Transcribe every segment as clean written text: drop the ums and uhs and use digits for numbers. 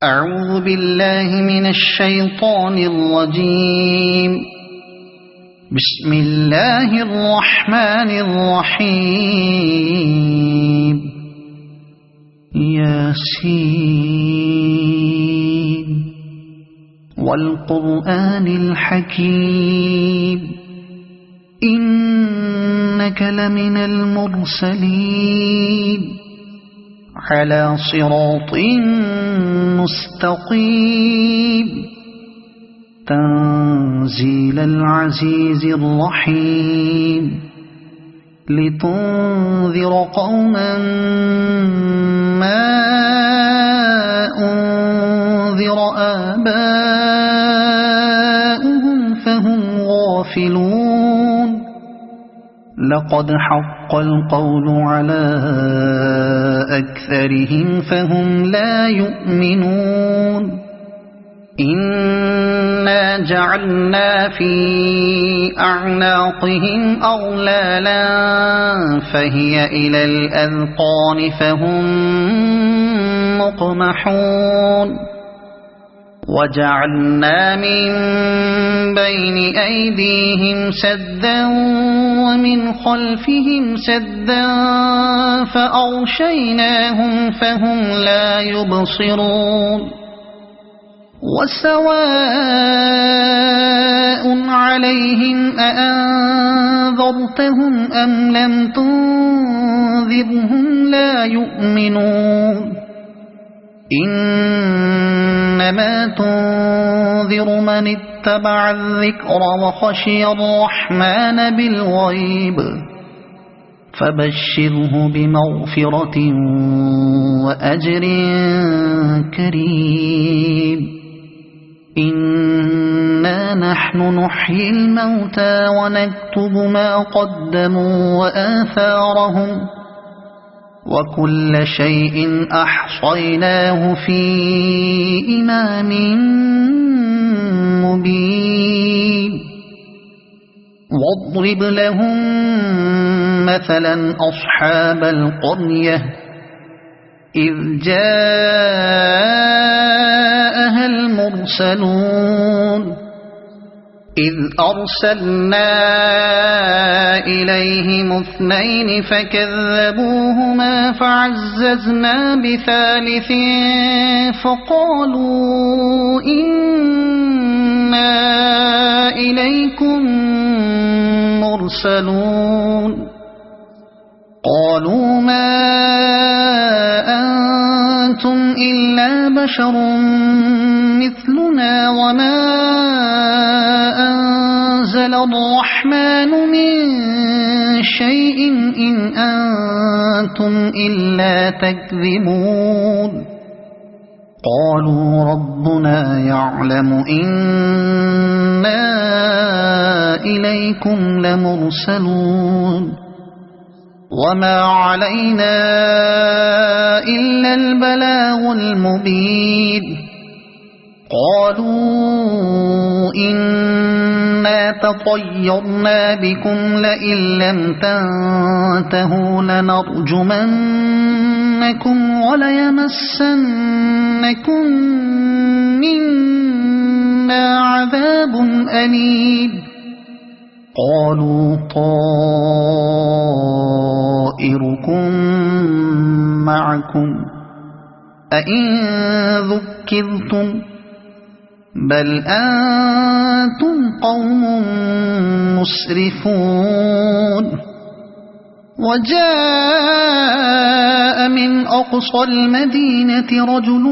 أعوذ بالله من الشيطان الرجيم. بسم الله الرحمن الرحيم. ياسين والقرآن الحكيم إنك لمن المرسلين على صراط مستقيم تنزيل العزيز الرحيم لتنذر قوما ما أنذر آباؤهم فهم غافلون. لقد حق القول على أكثرهم فهم لا يؤمنون. إنا جعلنا في أعناقهم أغلالا فهي إلى الأذقان فهم مقمحون. وجعلنا من بين أيديهم سدا ومن خلفهم سدا فأغشيناهم فهم لا يبصرون. وسواء عليهم أأنذرتهم أم لم تنذرهم لا يؤمنون. إنما تنذر من اتبع الذكر وخشي الرحمن بالغيب فبشره بمغفرة وأجر كريم. إنا نحن نحيي الموتى ونكتب ما قدموا وآثارهم وكل شيء أحصيناه في إمام مبين. واضرب لهم مثلا أصحاب القرية إذ جاءها المرسلون إذ أرسلنا إليهم اثنين فكذبوهما فعززنا بثالث فقالوا إنا إليكم مرسلون. قالوا ما أنتم إلا بشر مثلنا وما أنزل الرحمن من شيء إن أنتم إلا تكذبون. قالوا ربنا يعلم إنا إليكم لمرسلون وما علينا إلا البلاغ المبين. قالوا إنا تطيرنا بكم لئن لم تنتهوا لنرجمنكم وليمسنكم منا عذاب أليم. قالوا طائركم معكم أئن ذكرتم بل أنتم قوم مسرفون. وجاء من أقصى المدينة رجل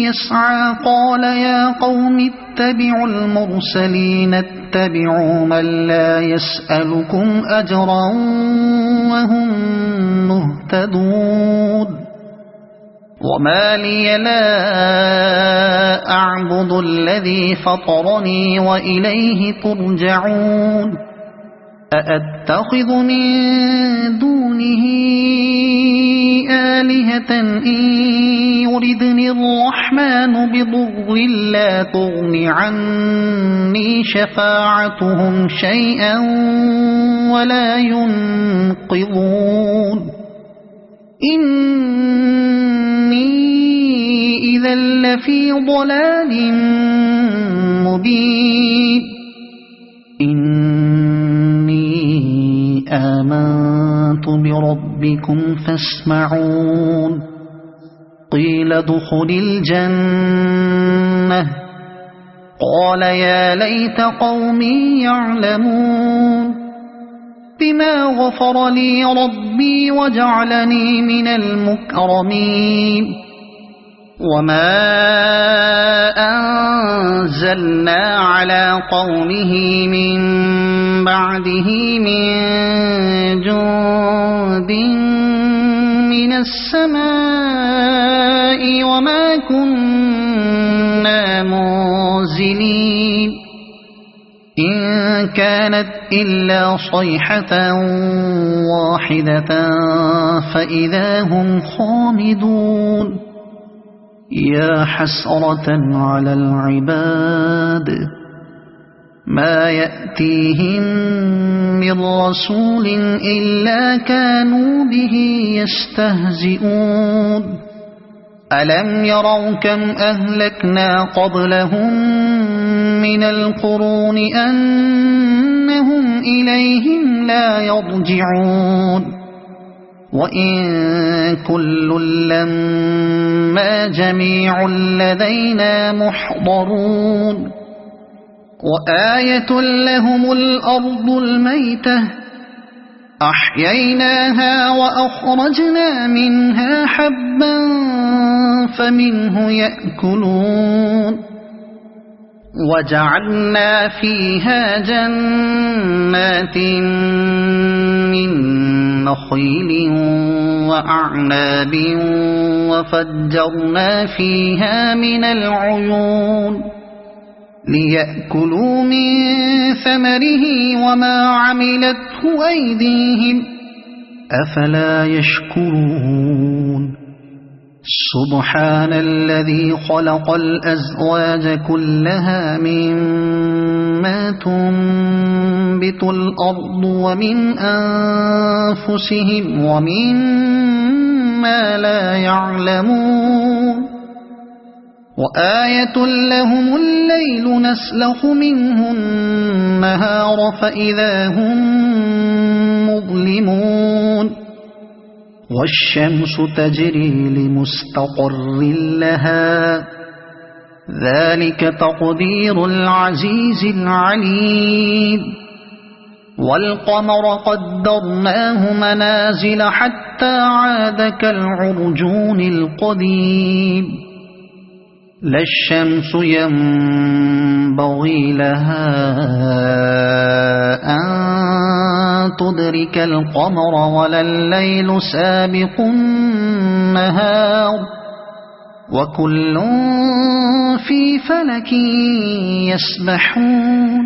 يسعى قال يا قوم اتبعوا المرسلين اتبعوا من لا يسألكم أجرا وهم مهتدون. وما لي لا أعبد الذي فطرني وإليه ترجعون. أأتخذ من دونه آلهة إن يردني الرحمن بضر لا تغن عني شفاعتهم شيئا ولا ينقذون. إني إذا لفي ضلال مبين إني آمنت بربكم فاسمعون قيل ادخل الجنة قال يا ليت قومي يعلمون بما غفر لي ربي وجعلني من المكرمين وما أنزلنا على قومه من بعده من جند من السماء وما كنا منزلين إن كانت إلا صيحة واحدة فإذا هم خامدون يا حسرة على العباد ما يأتيهم من رسول إلا كانوا به يستهزئون ألم يروا كم أهلكنا قبلهم من القرون أنهم إليهم لا يرجعون وإن كل لما جميع لدينا محضرون وآية لهم الأرض الميتة أحييناها وأخرجنا منها حبا فمنه يأكلون وجعلنا فيها جنات من نخيل وأعناب وفجرنا فيها من العيون ليأكلوا من ثمره وما عملته أيديهم أفلا يشكرون سبحان الذي خلق الأزواج كلها مما تنبت الأرض ومن أنفسهم ومما لا يعلمون وآية لهم الليل نسلخ منه النهار فإذا هم مظلمون والشمس تجري لمستقر لها ذلك تقدير العزيز العليم والقمر قدرناه منازل حتى عاد كالعرجون القديم لا الشمس ينبغي لها أن تدرك القمر ولا الليل سابق النهار وكل في فلك يسبحون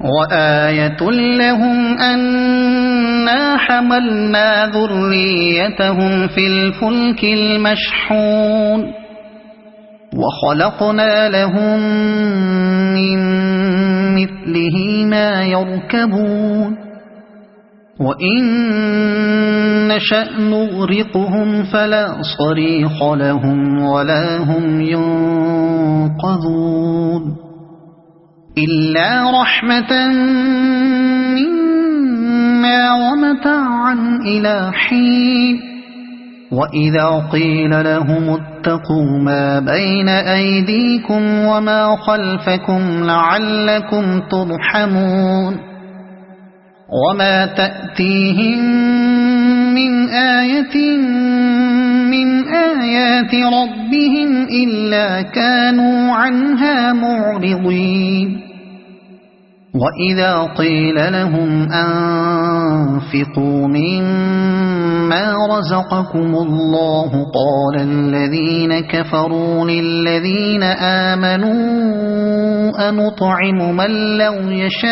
وآية لهم أنا حملنا ذريتهم في الفلك المشحون وخلقنا لهم من مثله ما يركبون وإن نشأ نغرقهم فلا صريخ لهم ولا هم ينقذون إلا رحمة منا ومتاعا إلى حين وإذا قيل لهم اتقوا ما بين أيديكم وما خلفكم لعلكم ترحمون وما تأتيهم من آية من آيات ربهم إلا كانوا عنها معرضين وإذا قيل لهم أنفقوا مما رزقكم الله قال الذين كفروا للذين آمنوا أنطعم من لو يشاء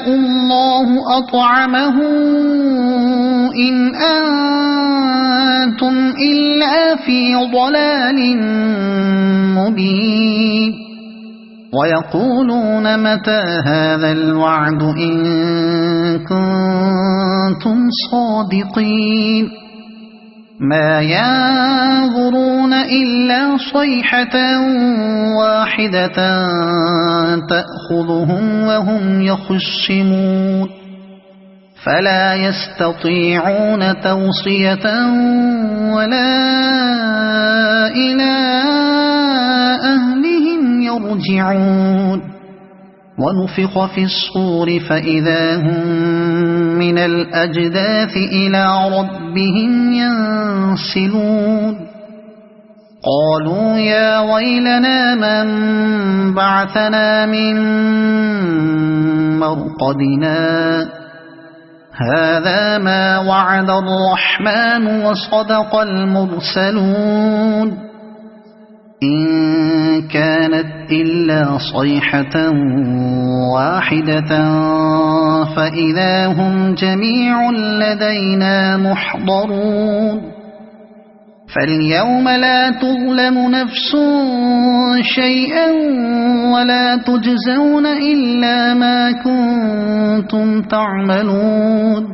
الله أطعمه إن أنتم إلا في ضلال مبين ويقولون متى هذا الوعد إن كنتم صادقين ما ينظرون إلا صيحة واحدة تأخذهم وهم يخصمون فلا يستطيعون توصية ولا إلى أهلهم يرجعون ونفخ في الصور فإذا هم من الأجداث إلى ربهم ينسلون قالوا يا ويلنا من بعثنا من مرقدنا هذا ما وعد الرحمن وصدق المرسلون إن كانت إلا صيحة واحدة فإذا هم جميع لدينا محضرون فاليوم لا تظلم نفس شيئا ولا تجزون إلا ما كنتم تعملون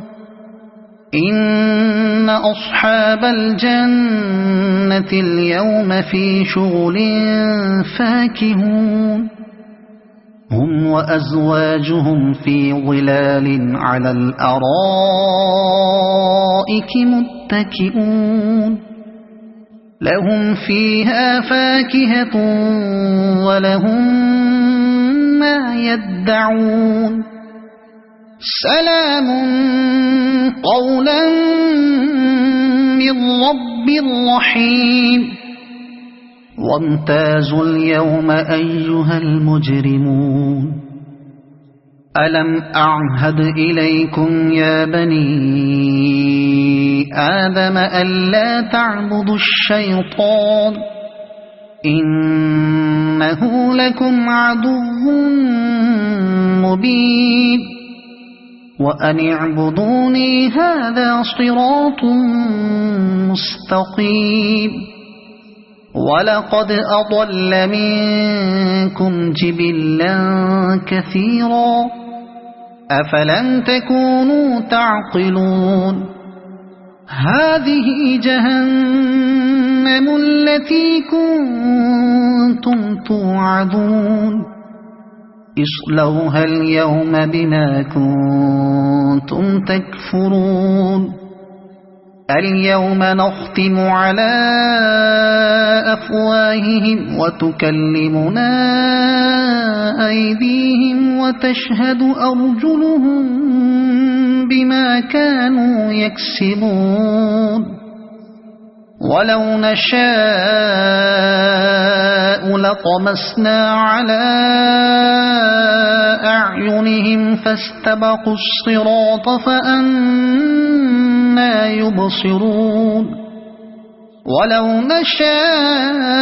إن أصحاب الجنة اليوم في شغل فاكهون هم وأزواجهم في ظلال على الأرائك متكئون لهم فيها فاكهة ولهم ما يدعون سلام قولا من رب رحيم وامتازوا اليوم أيها المجرمون ألم أعهد إليكم يا بني آدم ألا تعبدوا الشيطان إنه لكم عدو مبين وأن اعبدوني هذا صراط مستقيم ولقد أضل منكم جبلا كثيرا أفلم تكونوا تعقلون هذه جهنم التي كنتم توعدون اصلوها اليوم بما كنتم تكفرون اليوم نختم على أفواههم وتكلمنا أيديهم وتشهد أرجلهم بما كانوا يكسبون ولو نشاء لطمسنا على أعينهم فاستبقوا الصراط فأنى يبصرون ولو نشاء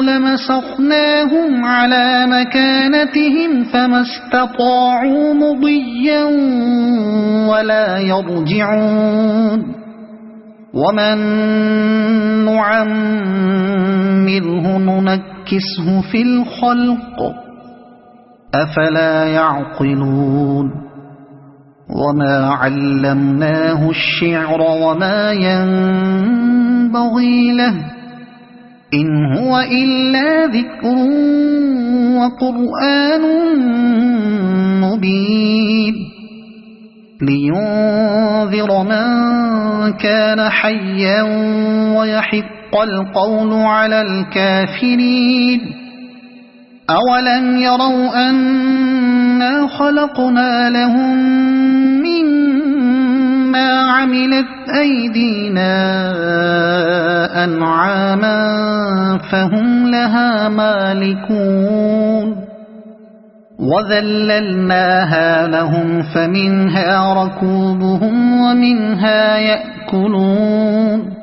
لمسخناهم على مكانتهم فما استطاعوا مضيا ولا يرجعون ومن نعمره ننكسه في الخلق أفلا يعقلون وما علمناه الشعر وما ينبغي له إن هو إلا ذكر وقرآن مبين لينذر من كان حيا ويحق القول على الكافرين أولم يروا أنا خلقنا لهم مما عملت أيدينا أنعاما فهم لها مالكون وذللناها لهم فمنها ركوبهم ومنها يأكلون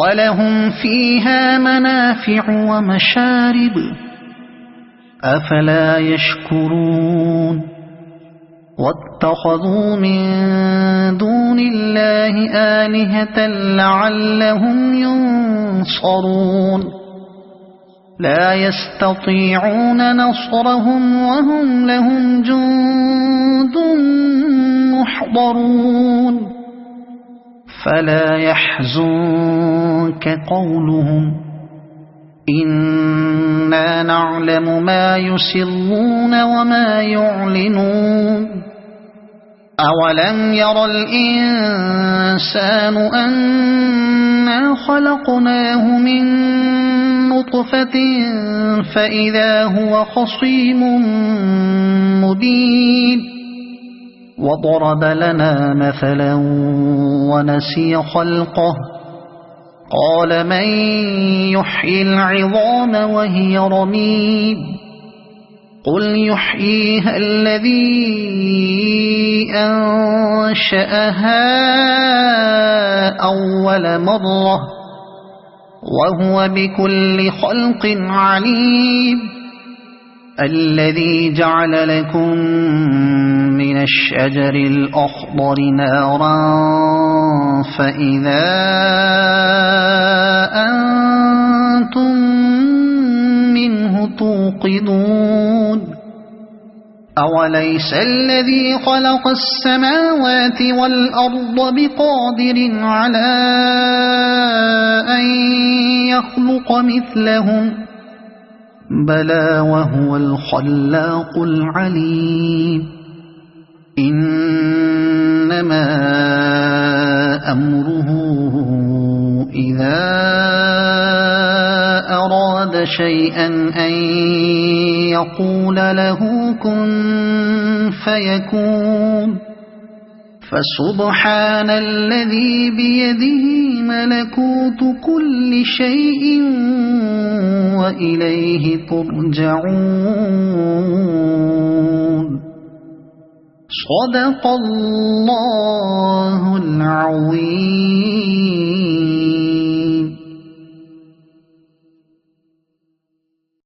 ولهم فيها منافع ومشارب أفلا يشكرون واتخذوا من دون الله آلهة لعلهم ينصرون لا يستطيعون نصرهم وهم لهم جند محضرون فلا يحزنك قولهم إنا نعلم ما يسرون وما يعلنون أولم ير الإنسان أنا خلقناه من نطفة فإذا هو خصيم مبين وضرب لنا مثلا ونسي خلقه قال من يحيي العظام وهي رميم قل يحييها الذي أنشأها أول مرة وهو بكل خلق عليم الذي جعل لكم من الشجر الأخضر نارا فإذا أنتم منه توقدون أوليس الذي خلق السماوات والأرض بقادر على أن يخلق مثلهم بلى وهو الخلاق العليم إنما أمره إذا أراد شيئا أن يقول له كن فيكون فسبحان الذي بيده ملكوت كل شيء وإليه ترجعون صدق الله